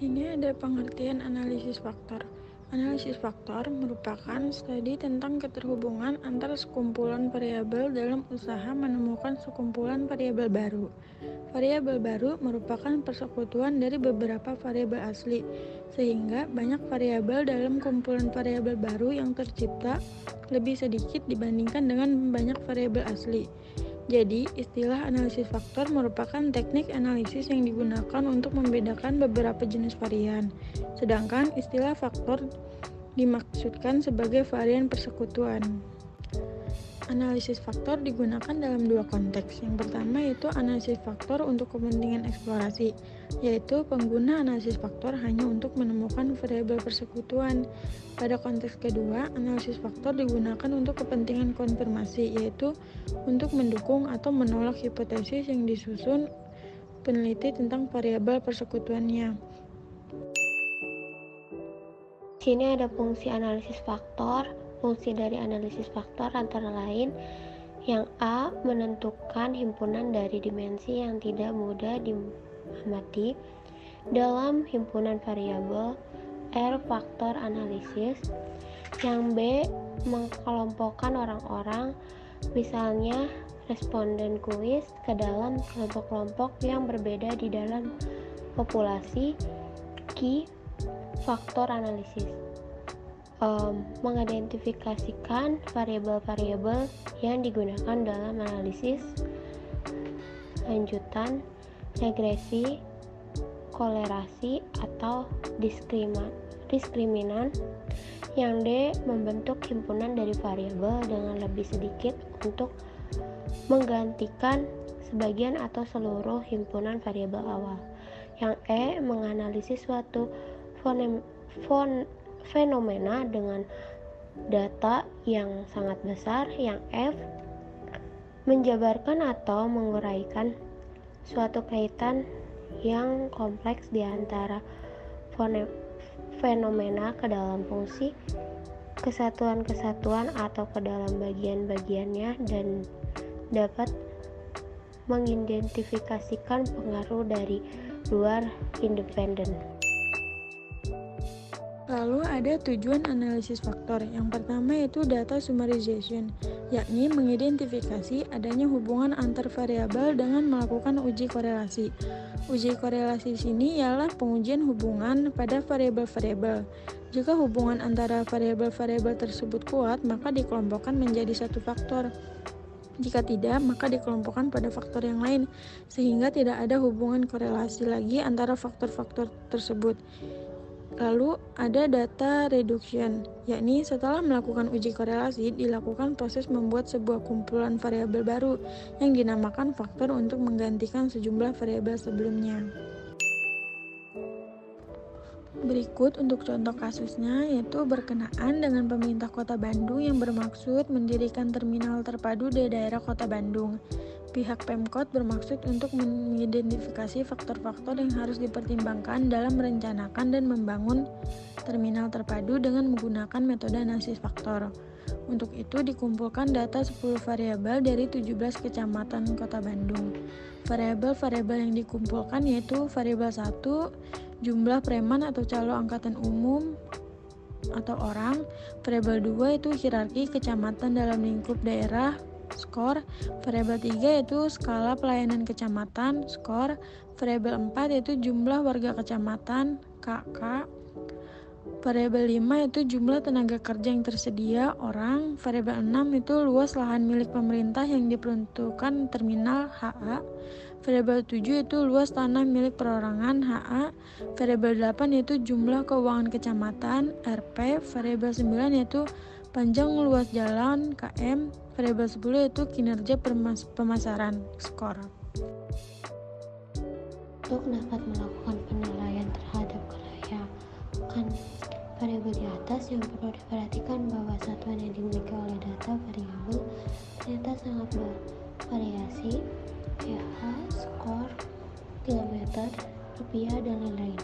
sini ada pengertian analisis faktor. Analisis faktor merupakan studi tentang keterhubungan antara sekumpulan variabel dalam usaha menemukan sekumpulan variabel baru. Variabel baru merupakan persekutuan dari beberapa variabel asli, sehingga banyak variabel dalam kumpulan variabel baru yang tercipta lebih sedikit dibandingkan dengan banyak variabel asli. Jadi, istilah analisis faktor merupakan teknik analisis yang digunakan untuk membedakan beberapa jenis varian. Sedangkan istilah faktor dimaksudkan sebagai varian persekutuan. Analisis faktor digunakan dalam dua konteks. Yang pertama yaitu analisis faktor untuk kepentingan eksplorasi, yaitu pengguna analisis faktor hanya untuk menemukan variabel persekutuan. Pada konteks kedua, analisis faktor digunakan untuk kepentingan konfirmasi, yaitu untuk mendukung atau menolak hipotesis yang disusun peneliti tentang variabel persekutuannya. Sini ada fungsi analisis faktor. Fungsi dari analisis faktor antara lain yang A. Menentukan himpunan dari dimensi yang tidak mudah diamati dalam himpunan variabel R faktor analisis. Yang B. Mengelompokkan orang-orang, misalnya responden kuis, ke dalam kelompok-kelompok yang berbeda di dalam populasi. Q. Faktor analisis mengidentifikasikan variabel-variabel yang digunakan dalam analisis lanjutan, regresi, kolerasi, atau diskriminan. Yang D. Membentuk himpunan dari variabel dengan lebih sedikit untuk menggantikan sebagian atau seluruh himpunan variabel awal. Yang E. Menganalisis suatu fenomena dengan data yang sangat besar. Yang F. Menjabarkan atau menguraikan suatu kaitan yang kompleks di antara fenomena ke dalam fungsi, kesatuan-kesatuan, atau ke dalam bagian-bagiannya, dan dapat mengidentifikasikan pengaruh dari luar independen. Lalu ada tujuan analisis faktor. Yang pertama yaitu data summarization, yakni mengidentifikasi adanya hubungan antar variabel dengan melakukan uji korelasi. Uji korelasi sini ialah pengujian hubungan pada variabel-variabel. Jika hubungan antara variabel-variabel tersebut kuat, maka dikelompokkan menjadi satu faktor. Jika tidak, maka dikelompokkan pada faktor yang lain, sehingga tidak ada hubungan korelasi lagi antara faktor-faktor tersebut. Lalu ada data reduction, yakni setelah melakukan uji korelasi, dilakukan proses membuat sebuah kumpulan variabel baru yang dinamakan faktor untuk menggantikan sejumlah variabel sebelumnya. Berikut untuk contoh kasusnya, yaitu berkenaan dengan pemerintah Kota Bandung yang bermaksud mendirikan terminal terpadu di daerah Kota Bandung. Pihak Pemkot bermaksud untuk mengidentifikasi faktor-faktor yang harus dipertimbangkan dalam merencanakan dan membangun terminal terpadu dengan menggunakan metode analisis faktor. Untuk itu dikumpulkan data 10 variabel dari 17 kecamatan Kota Bandung. Variabel-variabel yang dikumpulkan yaitu variabel 1, jumlah preman atau calon angkatan umum atau orang. Variabel 2 itu hierarki kecamatan dalam lingkup daerah, skor. Variabel 3 yaitu skala pelayanan kecamatan, skor. Variabel 4 yaitu jumlah warga kecamatan, KK. Variabel 5 yaitu jumlah tenaga kerja yang tersedia, orang. Variabel 6 itu luas lahan milik pemerintah yang diperuntukkan terminal, HA. Variabel 7 itu luas tanah milik perorangan, HA. Variabel 8 yaitu jumlah keuangan kecamatan, RP. Variabel 9 yaitu panjang luas jalan, KM. Variabel 10 yaitu kinerja pemasaran, skor. Untuk dapat melakukan penilaian terhadap kelayakan variabel di atas, yang perlu diperhatikan bahwa satuan yang dimiliki oleh data variabel ternyata sangat bervariasi, pH, skor, kilometer, rupiah, dan lain-lain.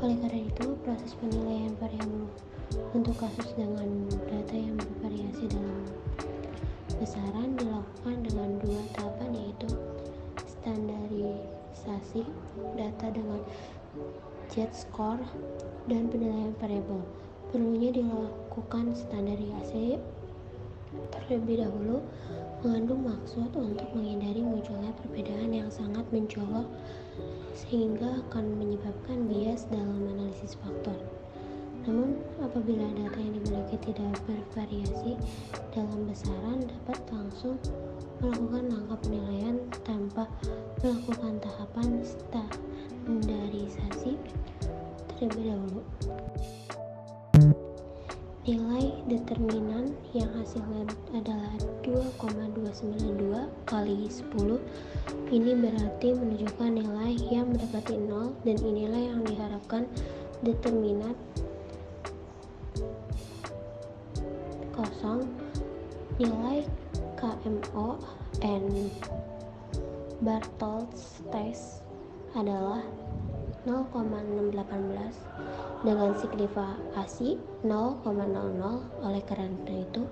Oleh karena itu, proses penilaian variabel untuk kasus dengan data yang bervariasi dalam besaran dilakukan dengan dua tahapan, yaitu standarisasi data dengan z-score, dan penilaian variabel. Perlunya dilakukan standarisasi terlebih dahulu mengandung maksud untuk menghindari munculnya perbedaan yang sangat mencolok sehingga akan menyebabkan bias dalam analisis faktor. Namun, apabila data yang dimiliki tidak bervariasi dalam besaran, dapat langsung melakukan langkah penilaian tanpa melakukan tahapan standarisasi terlebih dahulu. Nilai determinan yang hasilnya adalah 2,292 kali 10 ini berarti menunjukkan nilai yang mendekati 0, dan inilah yang diharapkan determinat kosong. Nilai KMO and Bartholds test adalah 0,618 dengan signifikasi 0,00. Oleh karena itu,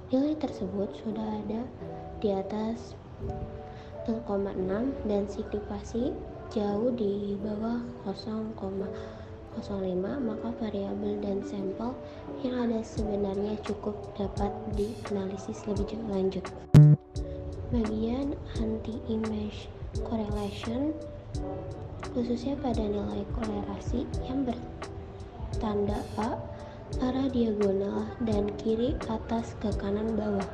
nilai tersebut sudah ada di atas 0,6 dan signifikasi jauh di bawah 0,05, maka variabel dan sampel yang ada sebenarnya cukup dapat dianalisis lebih lanjut. Bagian anti-image correlation khususnya pada nilai kolerasi yang bertanda A arah diagonal dan kiri atas ke kanan bawah.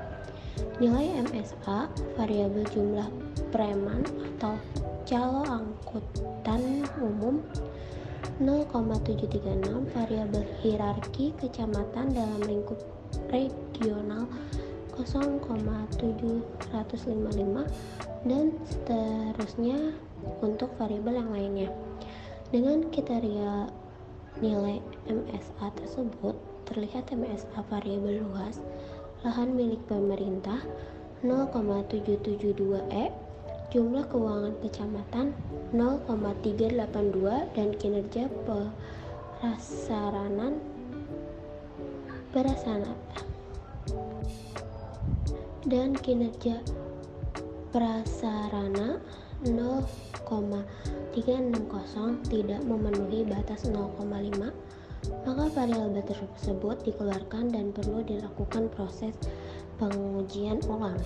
Nilai MSA variabel jumlah preman atau calo angkutan umum 0,736, variabel hierarki kecamatan dalam lingkup regional 0,755, dan seterusnya untuk variabel yang lainnya. Dengan kriteria nilai MSA tersebut, terlihat MSA variabel luas lahan milik pemerintah 0,772 jumlah keuangan kecamatan 0,382, dan kinerja prasarana 0,360 tidak memenuhi batas 0,5, maka variabel tersebut dikeluarkan dan perlu dilakukan proses pengujian ulang.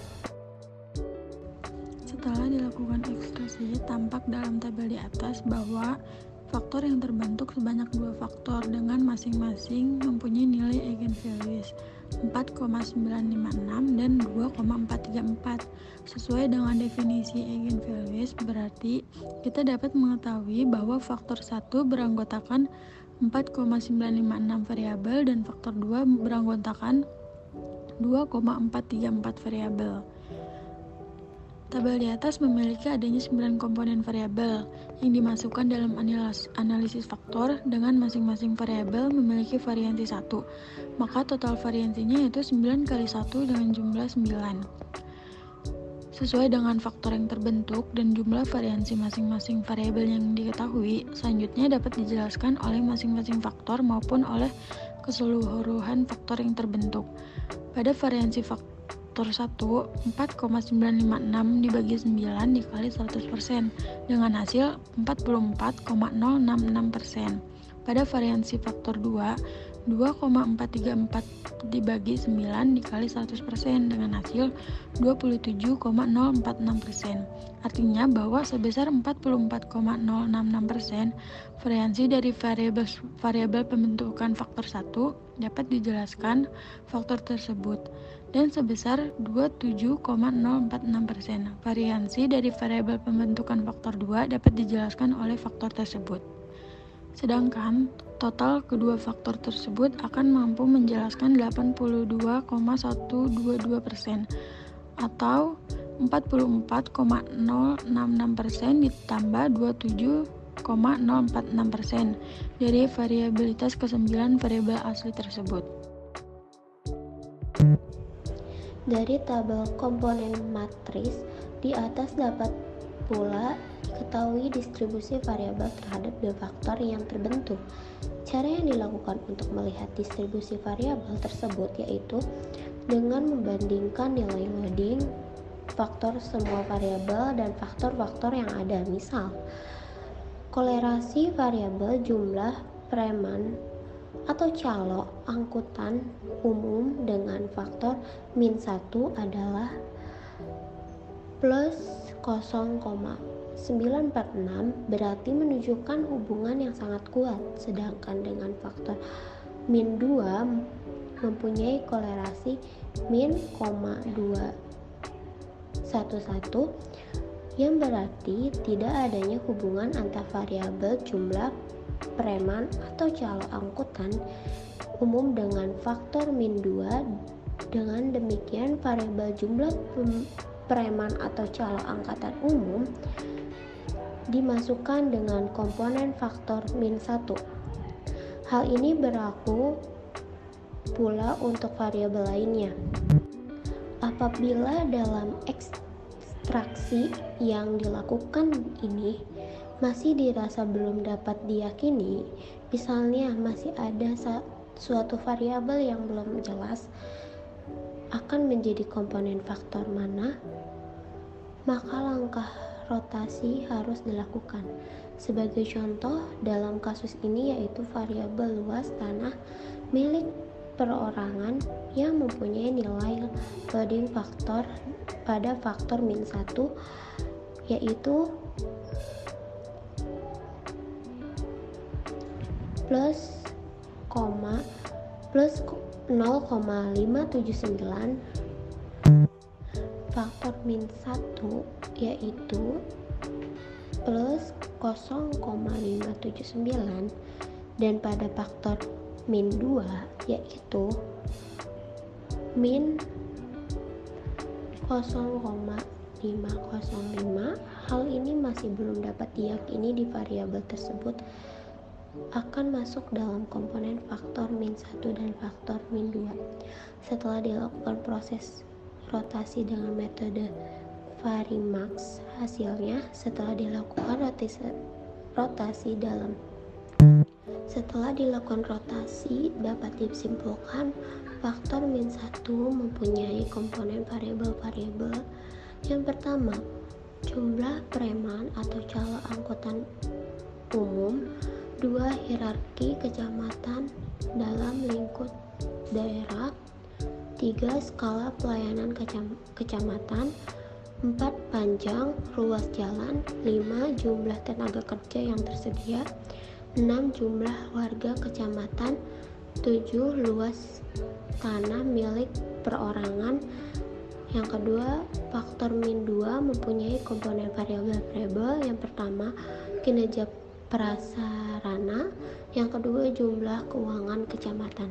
Setelah dilakukan ekstraksi, tampak dalam tabel di atas bahwa faktor yang terbentuk sebanyak 2 faktor dengan masing-masing mempunyai nilai eigenvalues 4,956 dan 2,434. Sesuai dengan definisi eigenvalues, berarti kita dapat mengetahui bahwa faktor 1 beranggotakan 4,956 variabel dan faktor 2 beranggotakan 2,434 variabel. Tabel di atas memiliki adanya 9 komponen variabel yang dimasukkan dalam analisis faktor dengan masing-masing variabel memiliki variansi 1. Maka total variansinya yaitu 9 kali 1 dengan jumlah 9. Sesuai dengan faktor yang terbentuk dan jumlah variansi masing-masing variabel yang diketahui, selanjutnya dapat dijelaskan oleh masing-masing faktor maupun oleh keseluruhan faktor yang terbentuk. Pada variansi faktor 1, 4,956 dibagi 9 dikali 100% dengan hasil 44,066%. Pada variansi faktor 2, 2,434 dibagi 9 dikali 100% dengan hasil 27,046%. Artinya bahwa sebesar 44,066% variansi dari variabel pembentukan faktor 1 dapat dijelaskan faktor tersebut, dan sebesar 27,046% variansi dari variabel pembentukan faktor 2 dapat dijelaskan oleh faktor tersebut. Sedangkan total kedua faktor tersebut akan mampu menjelaskan 82,122% atau 44,066% ditambah 27,046% dari variabilitas ke-9 variabel asli tersebut. Dari tabel komponen matris di atas dapat pula diketahui distribusi variabel terhadap dua faktor yang terbentuk. Cara yang dilakukan untuk melihat distribusi variabel tersebut yaitu dengan membandingkan nilai loading faktor semua variabel dan faktor-faktor yang ada. Misal, Kolerasi variabel jumlah preman atau calo angkutan umum dengan faktor min 1 adalah plus 0,946, berarti menunjukkan hubungan yang sangat kuat, sedangkan dengan faktor min 2 mempunyai kolerasi min 0,211, yang berarti tidak adanya hubungan antar variabel jumlah preman atau calo angkutan umum dengan faktor min 2. Dengan demikian, variabel jumlah preman atau calo angkutan umum dimasukkan dengan komponen faktor min 1. Hal ini berlaku pula untuk variabel lainnya. Apabila dalam ekstraksi yang dilakukan ini masih dirasa belum dapat diyakini, misalnya masih ada suatu variabel yang belum jelas akan menjadi komponen faktor mana, maka langkah rotasi harus dilakukan. Sebagai contoh dalam kasus ini yaitu variabel luas tanah milik perorangan yang mempunyai nilai loading faktor pada faktor min 1, yaitu plus 0,579. Faktor min 1 yaitu plus 0,579, dan pada faktor min 2 yaitu min 0,505. Hal ini masih belum dapat diyakini di variabel tersebut akan masuk dalam komponen faktor min 1 dan faktor min 2. Setelah dilakukan proses rotasi dengan metode Varimax, hasilnya setelah dilakukan rotasi dapat disimpulkan faktor min 1 mempunyai komponen variabel-variabel. Yang pertama, jumlah preman atau calo angkutan umum. 2. Hierarki kecamatan dalam lingkup daerah. 3. Skala pelayanan kecamatan. 4. Panjang ruas jalan. 5. Jumlah tenaga kerja yang tersedia. 6. Jumlah warga kecamatan. 7. Luas tanah milik perorangan. Yang kedua, faktor min 2 mempunyai komponen variabel-variabel. Yang pertama, kinerja prasarana. Yang kedua, jumlah keuangan kecamatan.